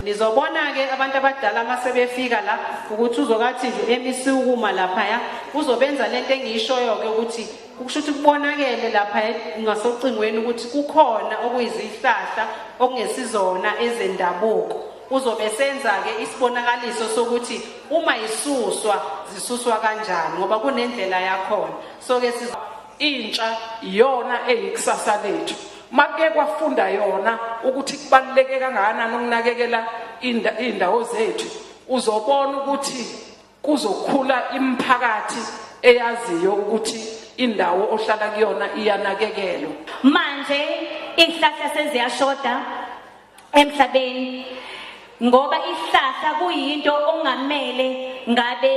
nizobona ke abantu abadala masebefika la ukuthi uzokathi nje emisi ukuma lapha ya uzobenza lento engiyishoyo ke ukuthi ukusho ukuthi kubonakele lapha ngasocingweni ukuthi kukhona okuyizihlahla okungesizona ezendabuko uzobe senza ke isibonakaliso sokuthi uma isuswa zisuswa kanjani ngoba kunendlela yakhona so ke intsha iyona eyikusasa lethu make kwafunda yona ukuthi kubaluleke kangakanani ukunakekela indawo zethu uzobona ukuthi kuzokhula imiphakathi eyaziyo ukuthi indawo ohlala kuyona iyanakekelwa manje izihlahla seziyashoda emhlabeni ngoba isihlahla kuyinto ongamele ngabe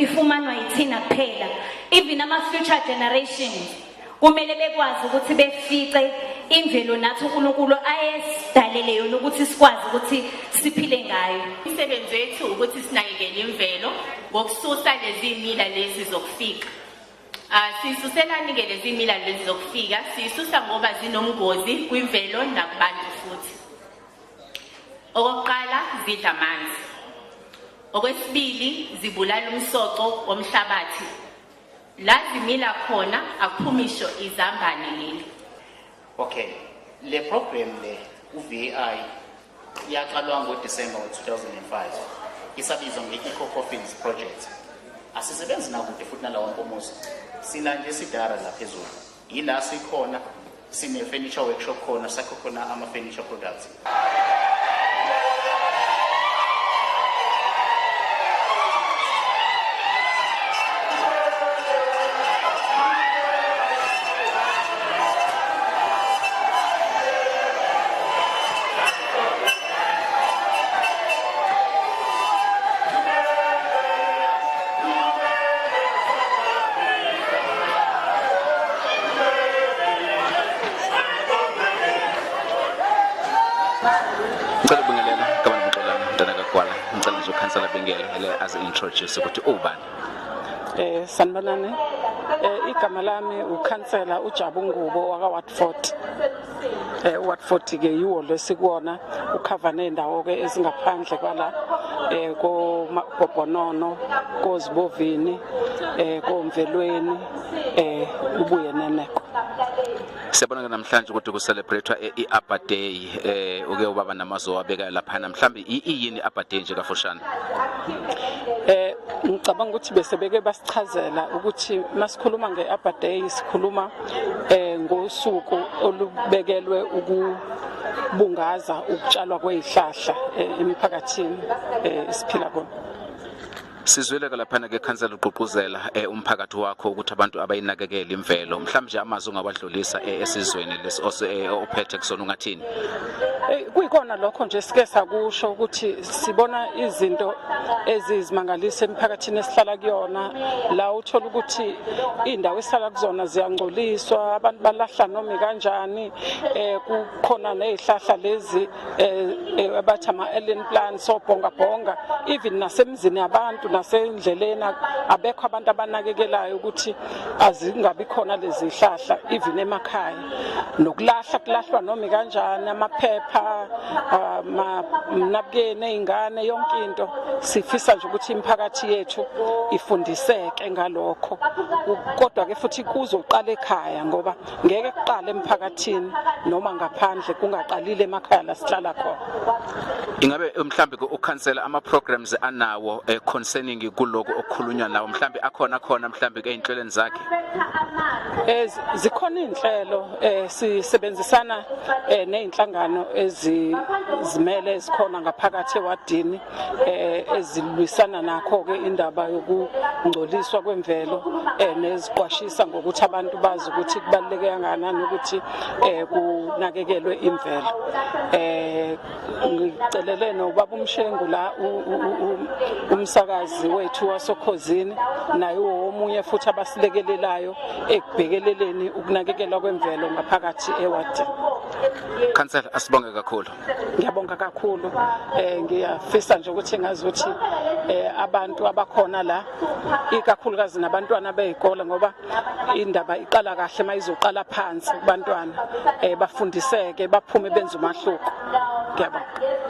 ifumanwa yithina kuphela even ama future generations kumele bekwazi ukuthi befice imvelo nathi uNkulunkulu ayesidalele yona ukuthi sikwazi ukuthi siphile ngayo Umsebenzi wethu ukuthi sinakekele imvelo ngokususa lezi imila lezi zokufika sisuselani ke lezi imila lezi zokufika sisusa ngoba zinomgozi kwimvelo nakubantu futhi okokuqala zidla amanzi okwesibili zibulala umsoco womhlabathi lazimila khona akuphumisho izambane leli Okay le program le uVI yaqalwa ngoDisemba 2005 isabizwa nge-Eco Coffins Project asisebenzi nakude futhi nalawo KwaMpumuza sina nje sidara la phezulu yila sikhona sine furniture workshop khona sakho khona ama furniture products as introduce ukuthi ubani sanibonani igama lami ukhansela uJabungubo waka Watford Watford ke yiwo lesikuona ukhava nendawo ke ezingaphandle kwala koMabhobhonono koZibovini koMvelweni ubuye neneko Siyabona namhlanje ukuthi kucelebratewa iAbba Day uke ubaba namazo wabeka lapha namhlanje iyini iAbba Day nje kafushane ngicabanga ukuthi bese beke basichazela ukuthi masikhuluma ngeAbba Day sikhuluma ngosuku olubekelwe ukubungaza ukutshalwa kwezihlahla emiphakathini isiphila kona Sizwele lapha ke khansela uqhuquzela umphakathi wakho ukuthi abantu abayinakekela imvelo mhlawumbe amazwi ongabadlulisa esizweni ophethe kusona ungathini kuyikona lokho nje sike sakusho ukuthi sibona izinto ezizimangalisa emphakathini esihlala kuyona la uthola ukuthi indawo esihlala kuzona ziyangcoliswa abantu balahla noma kanjani kukhona nezihlahla lezi abathi ama alien plants obhonga bhonga even nasemzini yabantu nasendleleni abekho abantu abanakekelayo ukuthi azingabi khona lezi zihlahla even emakhaya nokulahla kulahlwa noma kanjani amaphepha napkeni ezingane yonke into sifisa nje ukuthi imiphakathi yethu ifundiseke ngalokho kodwa ke futhi kuzoqala ekhaya ngoba ngeke kuqale emphakathini noma ngaphandle kungaqalile emakhaya la sihlala khona Ingabe mhlambe ukhansela ama programs anawo concerning kuloko okukhulunywa nawo mhlambe akhona mhlambe ke einhlelweni zakhe zikhona inhlelo sisebenzisana nezinhlangano ezizimele ezikhona ngaphakathi ewadini ezilwisana nakho ke indaba yokungcoliswa kwemvelo neziqwashisa ngokuthi abantu bazi ukuthi kubaluleke kangakanani ukuthi kunakekelwe imvelo ngicelele nobaba uMshengu la umsakazi wethu wasokhozini naye omunye futhi abasilekelelayo ekubhekeleleni ukunakekelwa kwemvelo ngaphakathi ewadini Khansela asibonge kakhulu Ngiyabonga kakhulu ngiyafisa nje ukuthi ngazi ukuthi abantu abakhona la ikakhulukazi nabantwana bezikole ngoba indaba iqala kahle mayizoqala phansi kubantwana bafundiseke baphume benze umahluko ngiyabonga